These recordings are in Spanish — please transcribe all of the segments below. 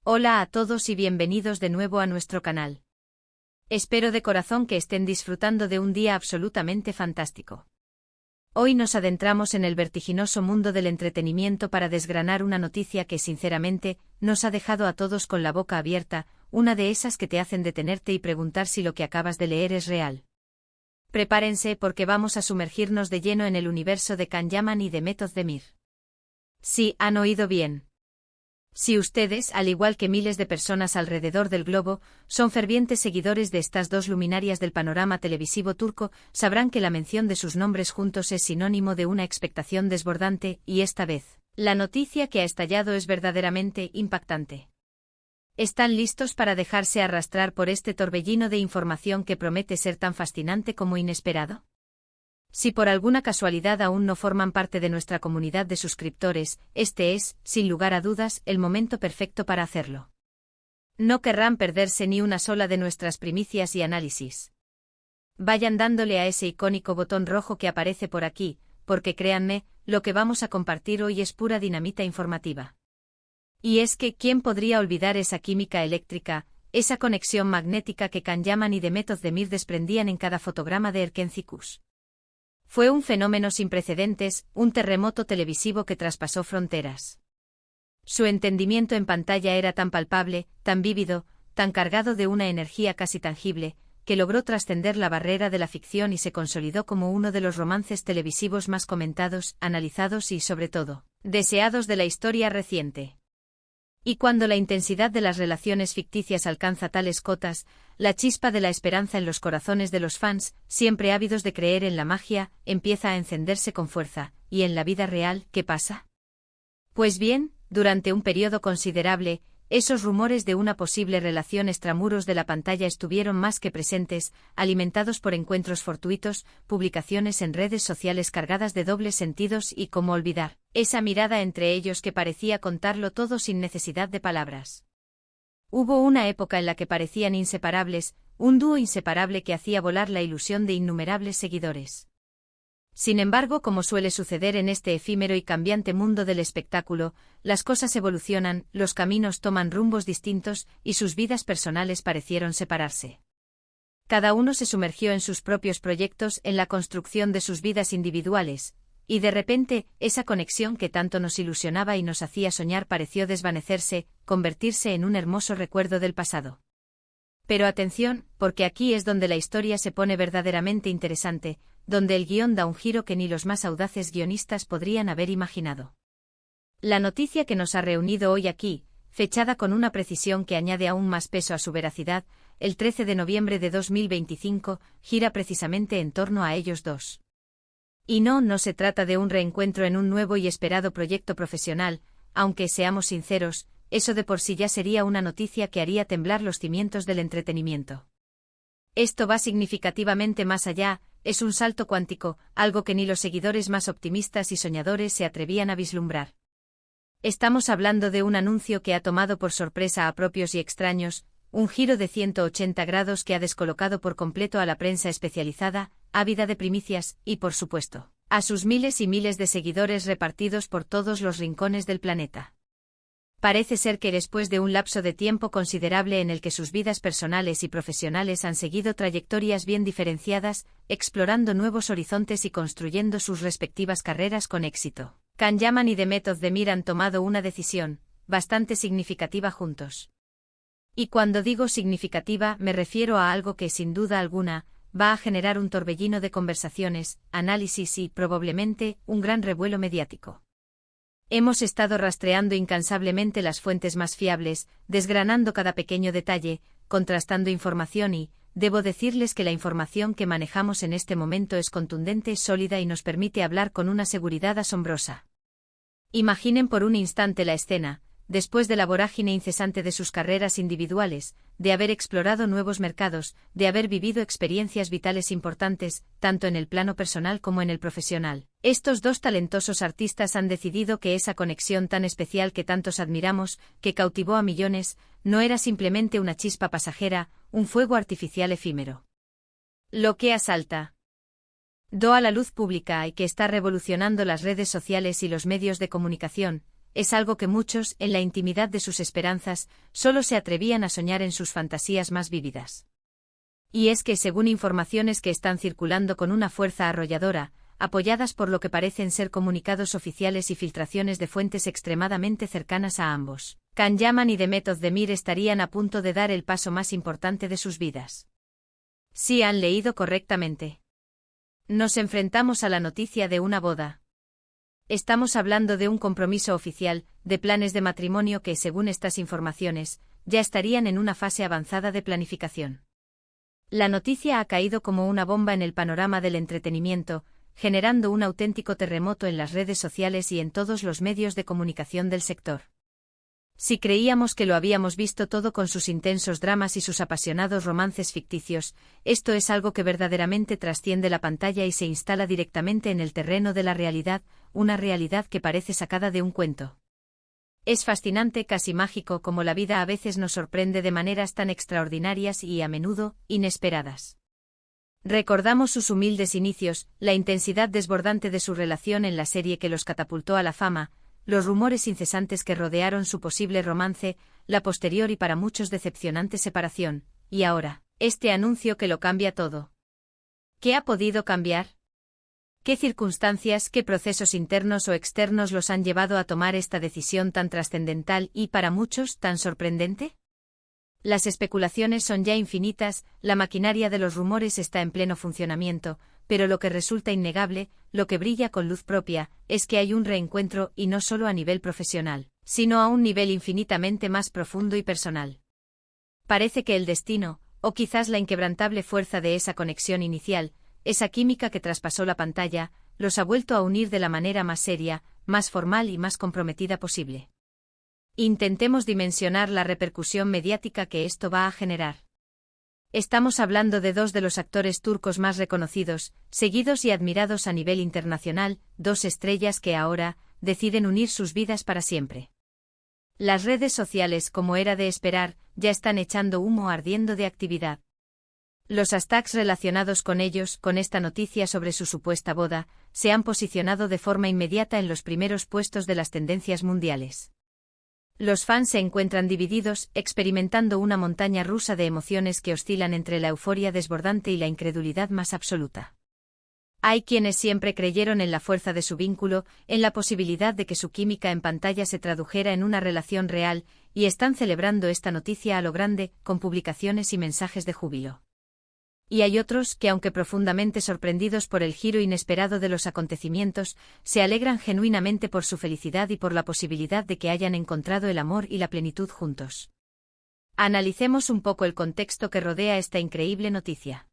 Hola a todos y bienvenidos de nuevo a nuestro canal. Espero de corazón que estén disfrutando de un día absolutamente fantástico. Hoy nos adentramos en el vertiginoso mundo del entretenimiento para desgranar una noticia que sinceramente nos ha dejado a todos con la boca abierta, una de esas que te hacen detenerte y preguntar si lo que acabas de leer es real. Prepárense porque vamos a sumergirnos de lleno en el universo de Can Yaman y de Method Demir. Sí, han oído bien. Si ustedes, al igual que miles de personas alrededor del globo, son fervientes seguidores de estas dos luminarias del panorama televisivo turco, sabrán que la mención de sus nombres juntos es sinónimo de una expectación desbordante, y esta vez, la noticia que ha estallado es verdaderamente impactante. ¿Están listos para dejarse arrastrar por este torbellino de información que promete ser tan fascinante como inesperado? Si por alguna casualidad aún no forman parte de nuestra comunidad de suscriptores, este es, sin lugar a dudas, el momento perfecto para hacerlo. No querrán perderse ni una sola de nuestras primicias y análisis. Vayan dándole a ese icónico botón rojo que aparece por aquí, porque créanme, lo que vamos a compartir hoy es pura dinamita informativa. Y es que, ¿quién podría olvidar esa química eléctrica, esa conexión magnética que Can Yaman y Method Demir desprendían en cada fotograma de Erkencikus? Fue un fenómeno sin precedentes, un terremoto televisivo que traspasó fronteras. Su entendimiento en pantalla era tan palpable, tan vívido, tan cargado de una energía casi tangible, que logró trascender la barrera de la ficción y se consolidó como uno de los romances televisivos más comentados, analizados y, sobre todo, deseados de la historia reciente. Y cuando la intensidad de las relaciones ficticias alcanza tales cotas, la chispa de la esperanza en los corazones de los fans, siempre ávidos de creer en la magia, empieza a encenderse con fuerza. ¿Y en la vida real, qué pasa? Pues bien, durante un periodo considerable, esos rumores de una posible relación extramuros de la pantalla estuvieron más que presentes, alimentados por encuentros fortuitos, publicaciones en redes sociales cargadas de dobles sentidos y, cómo olvidar, esa mirada entre ellos que parecía contarlo todo sin necesidad de palabras. Hubo una época en la que parecían inseparables, un dúo inseparable que hacía volar la ilusión de innumerables seguidores. Sin embargo, como suele suceder en este efímero y cambiante mundo del espectáculo, las cosas evolucionan, los caminos toman rumbos distintos y sus vidas personales parecieron separarse. Cada uno se sumergió en sus propios proyectos, en la construcción de sus vidas individuales, y de repente, esa conexión que tanto nos ilusionaba y nos hacía soñar pareció desvanecerse, convertirse en un hermoso recuerdo del pasado. Pero atención, porque aquí es donde la historia se pone verdaderamente interesante, donde el guión da un giro que ni los más audaces guionistas podrían haber imaginado. La noticia que nos ha reunido hoy aquí, fechada con una precisión que añade aún más peso a su veracidad, el 13 de noviembre de 2025, gira precisamente en torno a ellos dos. Y no se trata de un reencuentro en un nuevo y esperado proyecto profesional, aunque seamos sinceros, eso de por sí ya sería una noticia que haría temblar los cimientos del entretenimiento. Esto va significativamente más allá, es un salto cuántico, algo que ni los seguidores más optimistas y soñadores se atrevían a vislumbrar. Estamos hablando de un anuncio que ha tomado por sorpresa a propios y extraños, un giro de 180 grados que ha descolocado por completo a la prensa especializada, ávida de primicias, y por supuesto, a sus miles y miles de seguidores repartidos por todos los rincones del planeta. Parece ser que después de un lapso de tiempo considerable en el que sus vidas personales y profesionales han seguido trayectorias bien diferenciadas, explorando nuevos horizontes y construyendo sus respectivas carreras con éxito, Can Yaman y Method Demir han tomado una decisión, bastante significativa juntos. Y cuando digo significativa me refiero a algo que sin duda alguna, va a generar un torbellino de conversaciones, análisis y, probablemente, un gran revuelo mediático. Hemos estado rastreando incansablemente las fuentes más fiables, desgranando cada pequeño detalle, contrastando información y, debo decirles que la información que manejamos en este momento es contundente, sólida y nos permite hablar con una seguridad asombrosa. Imaginen por un instante la escena, después de la vorágine incesante de sus carreras individuales, de haber explorado nuevos mercados, de haber vivido experiencias vitales importantes, tanto en el plano personal como en el profesional. Estos dos talentosos artistas han decidido que esa conexión tan especial que tantos admiramos, que cautivó a millones, no era simplemente una chispa pasajera, un fuego artificial efímero. Lo que asalta a la luz pública y que está revolucionando las redes sociales y los medios de comunicación, es algo que muchos, en la intimidad de sus esperanzas, solo se atrevían a soñar en sus fantasías más vívidas. Y es que, según informaciones que están circulando con una fuerza arrolladora, apoyadas por lo que parecen ser comunicados oficiales y filtraciones de fuentes extremadamente cercanas a ambos, Can Yaman y Demet Özdemir estarían a punto de dar el paso más importante de sus vidas. Sí han leído correctamente. Nos enfrentamos a la noticia de una boda. Estamos hablando de un compromiso oficial, de planes de matrimonio que, según estas informaciones, ya estarían en una fase avanzada de planificación. La noticia ha caído como una bomba en el panorama del entretenimiento, generando un auténtico terremoto en las redes sociales y en todos los medios de comunicación del sector. Si creíamos que lo habíamos visto todo con sus intensos dramas y sus apasionados romances ficticios, esto es algo que verdaderamente trasciende la pantalla y se instala directamente en el terreno de la realidad, una realidad que parece sacada de un cuento. Es fascinante, casi mágico, como la vida a veces nos sorprende de maneras tan extraordinarias y, a menudo, inesperadas. Recordamos sus humildes inicios, la intensidad desbordante de su relación en la serie que los catapultó a la fama, los rumores incesantes que rodearon su posible romance, la posterior y para muchos decepcionante separación, y ahora, este anuncio que lo cambia todo. ¿Qué ha podido cambiar? ¿Qué circunstancias, qué procesos internos o externos los han llevado a tomar esta decisión tan trascendental y, para muchos, tan sorprendente? Las especulaciones son ya infinitas, la maquinaria de los rumores está en pleno funcionamiento, pero lo que resulta innegable, lo que brilla con luz propia, es que hay un reencuentro y no solo a nivel profesional, sino a un nivel infinitamente más profundo y personal. Parece que el destino, o quizás la inquebrantable fuerza de esa conexión inicial, esa química que traspasó la pantalla, los ha vuelto a unir de la manera más seria, más formal y más comprometida posible. Intentemos dimensionar la repercusión mediática que esto va a generar. Estamos hablando de dos de los actores turcos más reconocidos, seguidos y admirados a nivel internacional, dos estrellas que ahora deciden unir sus vidas para siempre. Las redes sociales, como era de esperar, ya están echando humo ardiendo de actividad. Los hashtags relacionados con ellos, con esta noticia sobre su supuesta boda, se han posicionado de forma inmediata en los primeros puestos de las tendencias mundiales. Los fans se encuentran divididos, experimentando una montaña rusa de emociones que oscilan entre la euforia desbordante y la incredulidad más absoluta. Hay quienes siempre creyeron en la fuerza de su vínculo, en la posibilidad de que su química en pantalla se tradujera en una relación real, y están celebrando esta noticia a lo grande, con publicaciones y mensajes de júbilo. Y hay otros que, aunque profundamente sorprendidos por el giro inesperado de los acontecimientos, se alegran genuinamente por su felicidad y por la posibilidad de que hayan encontrado el amor y la plenitud juntos. Analicemos un poco el contexto que rodea esta increíble noticia.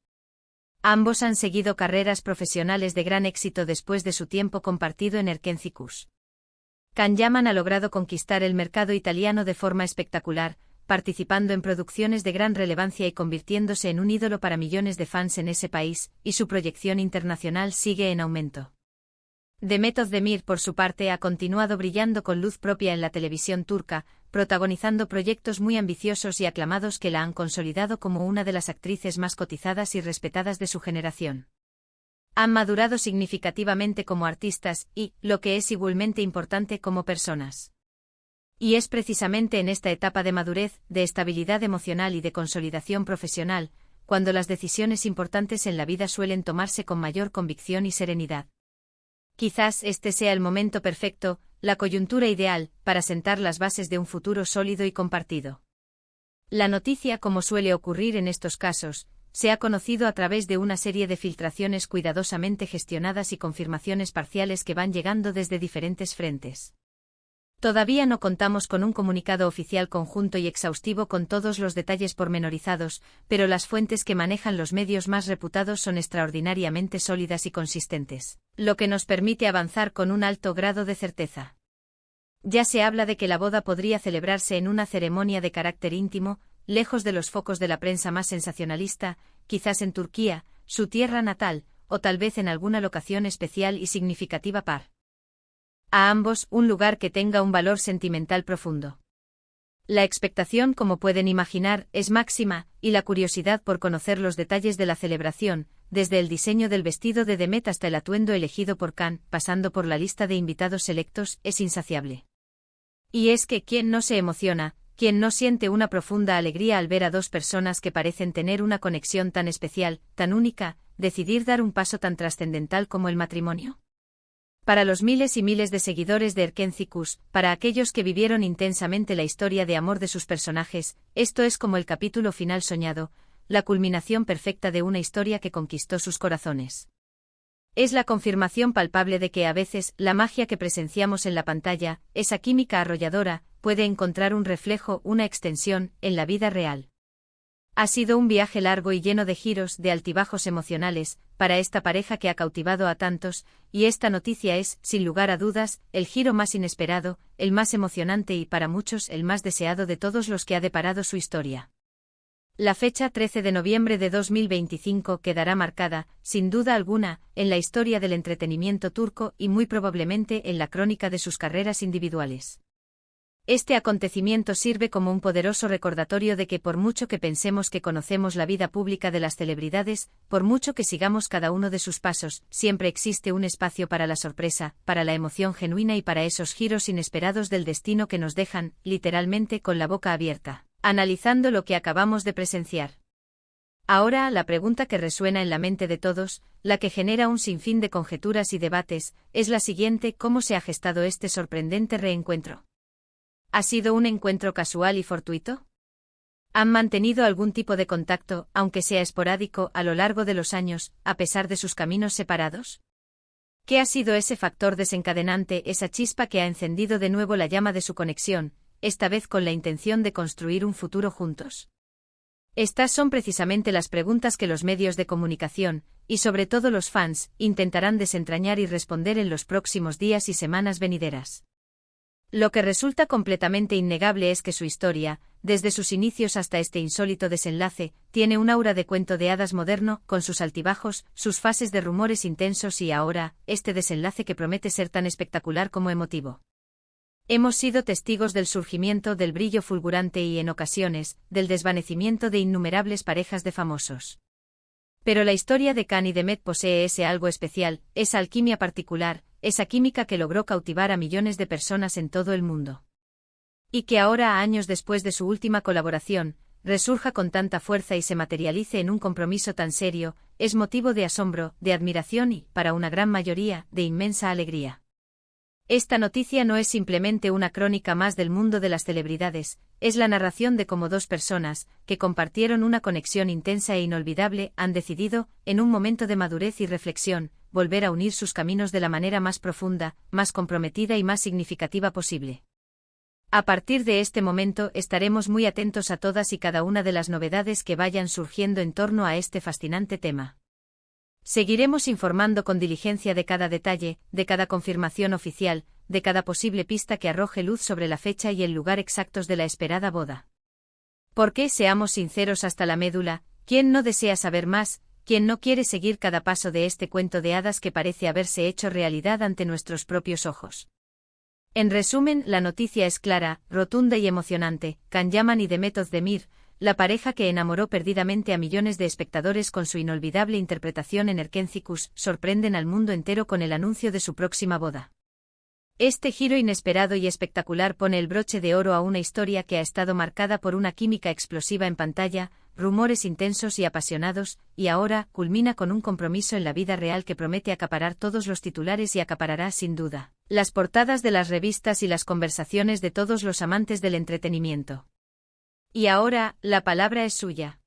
Ambos han seguido carreras profesionales de gran éxito después de su tiempo compartido en Erkenzicus. Can Yaman ha logrado conquistar el mercado italiano de forma espectacular, participando en producciones de gran relevancia y convirtiéndose en un ídolo para millones de fans en ese país, y su proyección internacional sigue en aumento. Demet Özdemir, por su parte, ha continuado brillando con luz propia en la televisión turca, protagonizando proyectos muy ambiciosos y aclamados que la han consolidado como una de las actrices más cotizadas y respetadas de su generación. Han madurado significativamente como artistas y, lo que es igualmente importante, como personas. Y es precisamente en esta etapa de madurez, de estabilidad emocional y de consolidación profesional, cuando las decisiones importantes en la vida suelen tomarse con mayor convicción y serenidad. Quizás este sea el momento perfecto, la coyuntura ideal, para sentar las bases de un futuro sólido y compartido. La noticia, como suele ocurrir en estos casos, se ha conocido a través de una serie de filtraciones cuidadosamente gestionadas y confirmaciones parciales que van llegando desde diferentes frentes. Todavía no contamos con un comunicado oficial conjunto y exhaustivo con todos los detalles pormenorizados, pero las fuentes que manejan los medios más reputados son extraordinariamente sólidas y consistentes, lo que nos permite avanzar con un alto grado de certeza. Ya se habla de que la boda podría celebrarse en una ceremonia de carácter íntimo, lejos de los focos de la prensa más sensacionalista, quizás en Turquía, su tierra natal, o tal vez en alguna locación especial y significativa para a ambos, un lugar que tenga un valor sentimental profundo. La expectación, como pueden imaginar, es máxima, y la curiosidad por conocer los detalles de la celebración, desde el diseño del vestido de Demet hasta el atuendo elegido por Can, pasando por la lista de invitados selectos, es insaciable. Y es que ¿quién no se emociona, quién no siente una profunda alegría al ver a dos personas que parecen tener una conexión tan especial, tan única, decidir dar un paso tan trascendental como el matrimonio? Para los miles y miles de seguidores de Erkenci-Kuş, para aquellos que vivieron intensamente la historia de amor de sus personajes, esto es como el capítulo final soñado, la culminación perfecta de una historia que conquistó sus corazones. Es la confirmación palpable de que a veces la magia que presenciamos en la pantalla, esa química arrolladora, puede encontrar un reflejo, una extensión, en la vida real. Ha sido un viaje largo y lleno de giros, de altibajos emocionales, para esta pareja que ha cautivado a tantos, y esta noticia es, sin lugar a dudas, el giro más inesperado, el más emocionante y para muchos el más deseado de todos los que ha deparado su historia. La fecha 13 de noviembre de 2025 quedará marcada, sin duda alguna, en la historia del entretenimiento turco y muy probablemente en la crónica de sus carreras individuales. Este acontecimiento sirve como un poderoso recordatorio de que por mucho que pensemos que conocemos la vida pública de las celebridades, por mucho que sigamos cada uno de sus pasos, siempre existe un espacio para la sorpresa, para la emoción genuina y para esos giros inesperados del destino que nos dejan, literalmente, con la boca abierta, analizando lo que acabamos de presenciar. Ahora, la pregunta que resuena en la mente de todos, la que genera un sinfín de conjeturas y debates, es la siguiente: ¿cómo se ha gestado este sorprendente reencuentro? ¿Ha sido un encuentro casual y fortuito? ¿Han mantenido algún tipo de contacto, aunque sea esporádico, a lo largo de los años, a pesar de sus caminos separados? ¿Qué ha sido ese factor desencadenante, esa chispa que ha encendido de nuevo la llama de su conexión, esta vez con la intención de construir un futuro juntos? Estas son precisamente las preguntas que los medios de comunicación, y sobre todo los fans, intentarán desentrañar y responder en los próximos días y semanas venideras. Lo que resulta completamente innegable es que su historia, desde sus inicios hasta este insólito desenlace, tiene un aura de cuento de hadas moderno, con sus altibajos, sus fases de rumores intensos y ahora, este desenlace que promete ser tan espectacular como emotivo. Hemos sido testigos del surgimiento, del brillo fulgurante y, en ocasiones, del desvanecimiento de innumerables parejas de famosos. Pero la historia de Can y Demet posee ese algo especial, esa alquimia particular, esa química que logró cautivar a millones de personas en todo el mundo. Y que ahora, años después de su última colaboración, resurja con tanta fuerza y se materialice en un compromiso tan serio, es motivo de asombro, de admiración y, para una gran mayoría, de inmensa alegría. Esta noticia no es simplemente una crónica más del mundo de las celebridades, es la narración de cómo dos personas, que compartieron una conexión intensa e inolvidable, han decidido, en un momento de madurez y reflexión, volver a unir sus caminos de la manera más profunda, más comprometida y más significativa posible. A partir de este momento estaremos muy atentos a todas y cada una de las novedades que vayan surgiendo en torno a este fascinante tema. Seguiremos informando con diligencia de cada detalle, de cada confirmación oficial, de cada posible pista que arroje luz sobre la fecha y el lugar exactos de la esperada boda. Porque, seamos sinceros hasta la médula, ¿quién no desea saber más? ¿Quién no quiere seguir cada paso de este cuento de hadas que parece haberse hecho realidad ante nuestros propios ojos? En resumen, la noticia es clara, rotunda y emocionante. Can Yaman y Demet Özdemir, la pareja que enamoró perdidamente a millones de espectadores con su inolvidable interpretación en Erkenci-Kuş, sorprenden al mundo entero con el anuncio de su próxima boda. Este giro inesperado y espectacular pone el broche de oro a una historia que ha estado marcada por una química explosiva en pantalla, rumores intensos y apasionados, y ahora culmina con un compromiso en la vida real que promete acaparar todos los titulares y acaparará, sin duda, las portadas de las revistas y las conversaciones de todos los amantes del entretenimiento. Y ahora, la palabra es suya.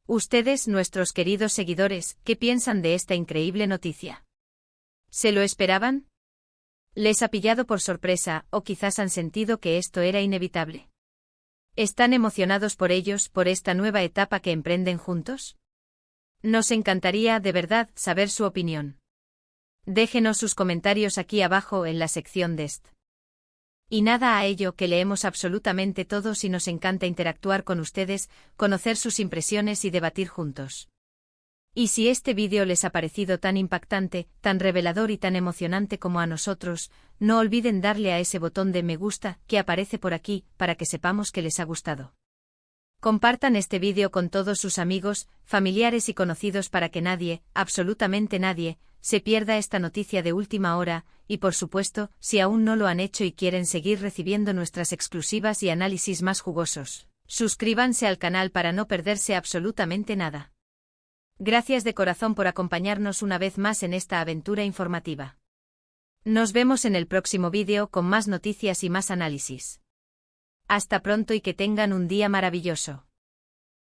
Ustedes, nuestros queridos seguidores, ¿qué piensan de esta increíble noticia? ¿Se lo esperaban? ¿Les ha pillado por sorpresa, o quizás han sentido que esto era inevitable? ¿Están emocionados por ellos, por esta nueva etapa que emprenden juntos? Nos encantaría, de verdad, saber su opinión. Déjenos sus comentarios aquí abajo en la sección de est. Y nada, a ello que leemos absolutamente todos y nos encanta interactuar con ustedes, conocer sus impresiones y debatir juntos. Y si este vídeo les ha parecido tan impactante, tan revelador y tan emocionante como a nosotros, no olviden darle a ese botón de me gusta que aparece por aquí, para que sepamos que les ha gustado. Compartan este vídeo con todos sus amigos, familiares y conocidos para que nadie, absolutamente nadie, se pierda esta noticia de última hora, Y por supuesto, si aún no lo han hecho y quieren seguir recibiendo nuestras exclusivas y análisis más jugosos, suscríbanse al canal para no perderse absolutamente nada. Gracias de corazón por acompañarnos una vez más en esta aventura informativa. Nos vemos en el próximo vídeo con más noticias y más análisis. Hasta pronto y que tengan un día maravilloso.